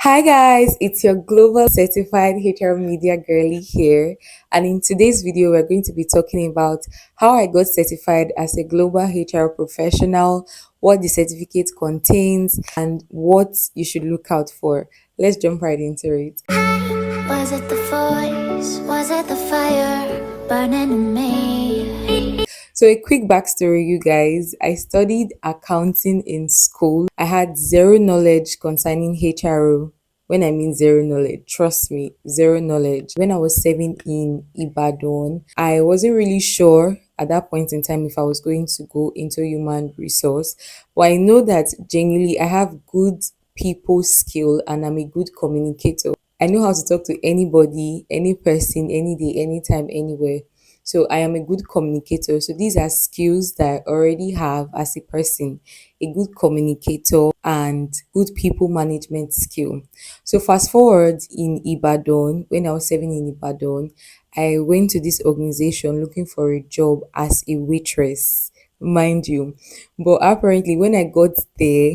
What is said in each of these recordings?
Hi guys, it's your global certified HR media girly here. And in today's video, we're going to be talking about how I got certified as a global HR professional, what the certificate contains, and what you should look out for. Let's jump right into it. Was it the voice? Was it the fire burning in me? So, a quick backstory, you guys. I studied accounting in school. I had zero knowledge concerning HRO. When I mean zero knowledge, trust me, zero knowledge. When I was serving in Ibadan, I wasn't really sure at that point in time if I was going to go into human resource. But I know that genuinely I have good people skill and I'm a good communicator. I know how to talk to anybody, any person, any day, anytime, anywhere. So I am a good communicator. So these are skills that I already have as a person, a good communicator and good people management skill. So fast forward in Ibadan, when I was serving in Ibadan, I went to this organization looking for a job as a waitress, mind you. But apparently when I got there,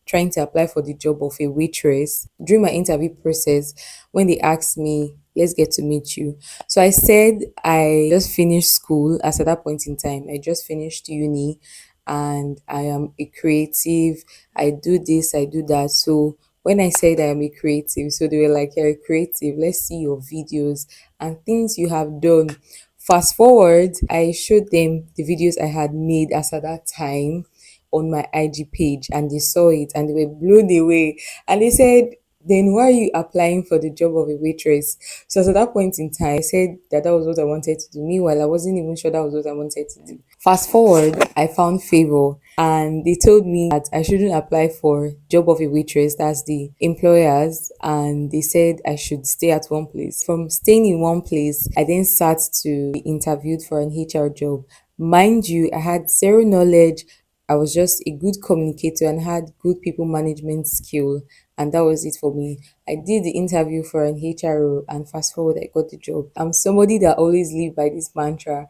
trying to apply for the job of a waitress during my interview process, when they asked me, let's get to meet you, so I said I just finished school. As at that point in time, I just finished uni and I am a creative. I do this, I do that. So when I said I am a creative, so they were like, you're a creative, let's see your videos and things you have done. Fast forward, I showed them the videos I had made as at that time on my IG page, and they saw it and they were blown away. And they said, then why are you applying for the job of a waitress? So at that point in time, I said that that was what I wanted to do. Meanwhile, I wasn't even sure that was what I wanted to do. Fast forward, I found favor and they told me that I shouldn't apply for job of a waitress, that's the employers, and they said I should stay at one place. From staying in one place, I then sat to be interviewed for an HR job. Mind you, I had zero knowledge. I was just a good communicator and had good people management skill, and that was it for me. I did the interview for an HR and fast forward, I got the job. I'm somebody that always live by this mantra.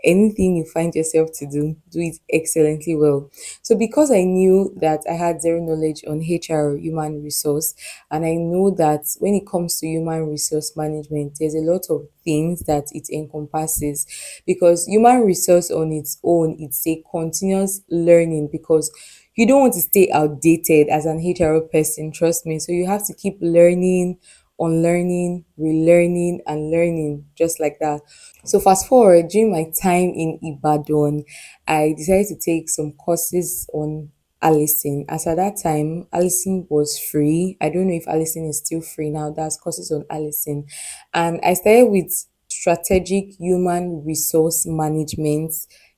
Anything you find yourself to do it excellently well. So because I knew that I had zero knowledge on HR, human resource, and I know that when it comes to human resource management, there's a lot of things that it encompasses, because human resource on its own, it's a continuous learning, because you don't want to stay outdated as an HR person, trust me. So you have to keep learning, unlearning, relearning, and learning just like that. So fast forward, during my time in Ibadan, I decided to take some courses on Allison. As at that time, Allison was free. I don't know if Allison is still free now. That's courses on Allison. And I started with strategic human resource management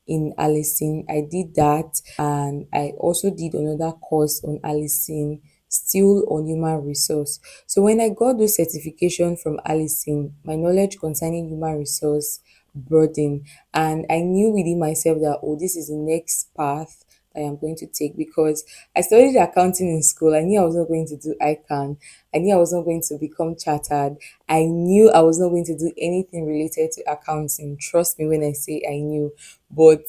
in Allison. I did that, and I also did another course on Allison, still on human resource. So when I got those certification from Allison, my knowledge concerning human resource broadened, and I knew within myself that, oh, this is the next path I am going to take, because I studied accounting in school. I knew I was not going to do ICANN. I knew I was not going to become chartered. I knew I was not going to do anything related to accounting. Trust me when I say I knew, but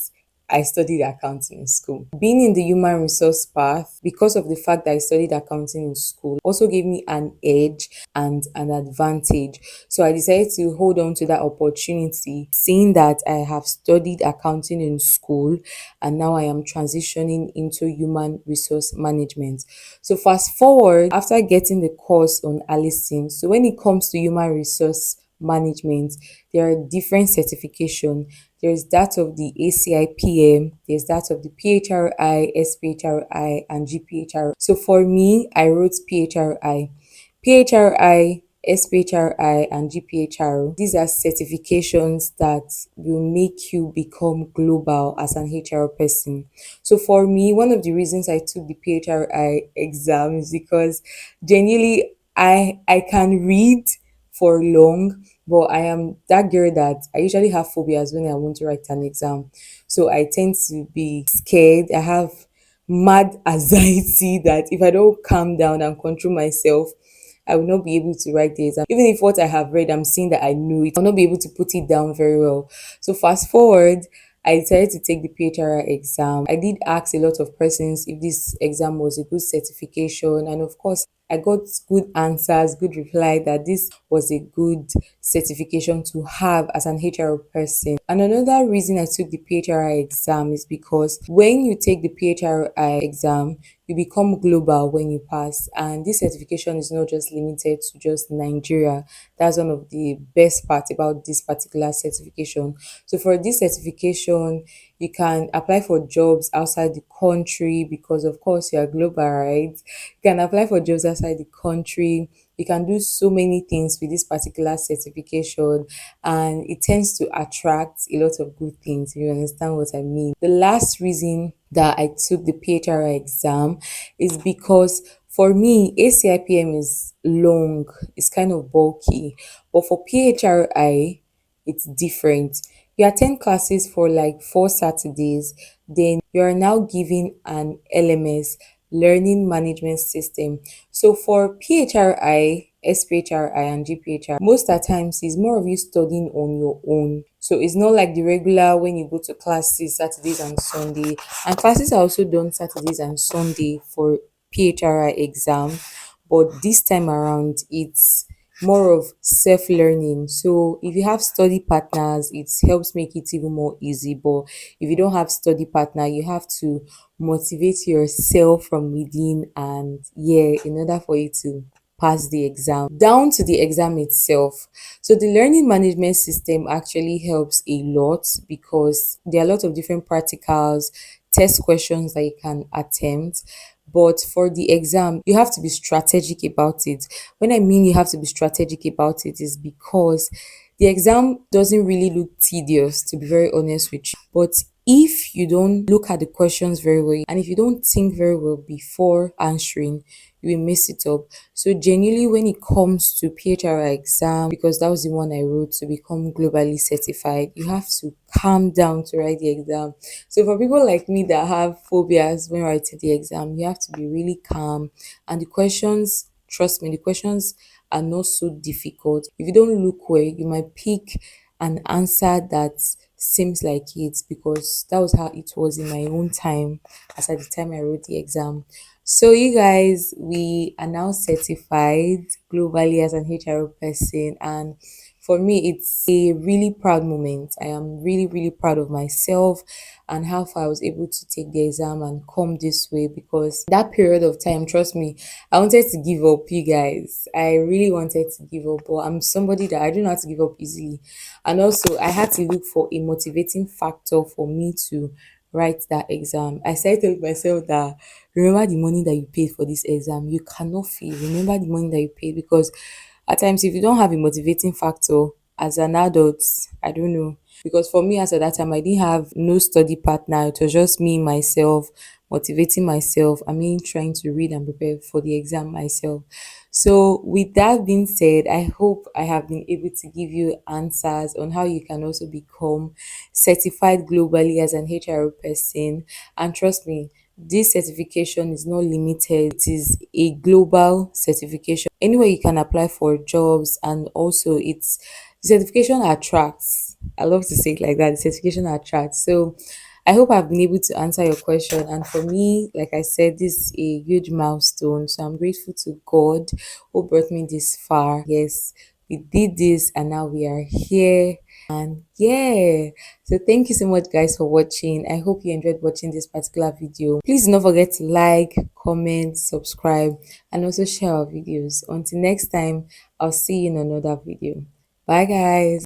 I studied accounting in school. Being in the human resource path, because of the fact that I studied accounting in school, also gave me an edge and an advantage. So I decided to hold on to that opportunity, seeing that I have studied accounting in school and now I am transitioning into human resource management. So fast forward, after getting the course on Allison, so when it comes to human resource management, there are different certification. There's that of the ACIPM, there's that of the PHRI, SPHRI, and GPHRI. So for me, I wrote PHRI. PHRI, SPHRI, and GPHR. These are certifications that will make you become global as an HR person. So for me, one of the reasons I took the PHRI exam is because genuinely I can read for long, but I am that girl that I usually have phobias when I want to write an exam. So I tend to be scared. I have mad anxiety that if I don't calm down and control myself, I will not be able to write the exam. Even if what I have read, I'm seeing that I know it, I'll not be able to put it down very well. So fast forward, I decided to take the PHRI exam. I did ask a lot of persons if this exam was a good certification, and of course, I got good answers, good reply that this was a good certification to have as an HR person. And another reason I took the PHRI exam is because when you take the PHRI exam, you become global when you pass. And this certification is not just limited to just Nigeria. That's one of the best part about this particular certification. So for this certification, you can apply for jobs outside the country because of course you are global, right? You can apply for jobs outside the country. You can do so many things with this particular certification, and it tends to attract a lot of good things, if you understand what I mean. The last reason that I took the PHRI exam is because for me, ACIPM is long, it's kind of bulky, but for PHRI, it's different. You attend classes for like 4 Saturdays, then you are now given an LMS, learning management system. So for PHRI, SPHRI, and GPHRI, most at times is more of you studying on your own. So it's not like the regular when you go to classes Saturdays and Sunday. And classes are also done Saturdays and Sunday for PHRI exam, but this time around it's more of self-learning. So if you have study partners, it helps make it even more easy. But if you don't have study partner, you have to motivate yourself from within, and yeah, in order for you to pass the exam. Down to the exam itself. So the learning management system actually helps a lot because there are a lot of different practicals, test questions that you can attempt. But for the exam, you have to be strategic about it. When I mean you have to be strategic about it, is because the exam doesn't really look tedious, to be very honest with you. But if you don't look at the questions very well and if you don't think very well before answering, you will mess it up. So genuinely when it comes to PHRI exam, because that was the one I wrote to become globally certified, you have to calm down to write the exam. So for people like me that have phobias when writing the exam, you have to be really calm. And the questions, trust me, the questions are not so difficult. If you don't look well, you might pick an answer that seems like it, because that was how it was in my own time as at the time I wrote the exam. So you guys, we are now certified globally as an HR person, and for me it's a really proud moment. I am really really proud of myself and how far I was able to take the exam and come this way, because that period of time, trust me, I wanted to give up, you guys. I really wanted to give up, but I'm somebody that I don't know how to give up easily. And also I had to look for a motivating factor for me to write that exam. I started telling myself that remember the money that you paid for this exam. You cannot fail. Remember the money that you paid, because at times if you don't have a motivating factor as an adult, I don't know. Because for me as at that time I didn't have no study partner. It was just me myself motivating myself. I mean trying to read and prepare for the exam myself. So with that being said, I hope I have been able to give you answers on how you can also become certified globally as an HR person. And trust me, this certification is not limited, it is a global certification. Anywhere you can apply for jobs, and also it's the certification attracts. I love to say it like that. The certification attracts. So I hope I've been able to answer your question. And for me, like I said, this is a huge milestone. So I'm grateful to God who brought me this far. Yes, we did this and now we are here. And yeah, so thank you so much, guys, for watching. I hope you enjoyed watching this particular video. Please do not forget to like, comment, subscribe, and also share our videos. Until next time, I'll see you in another video. Bye, guys.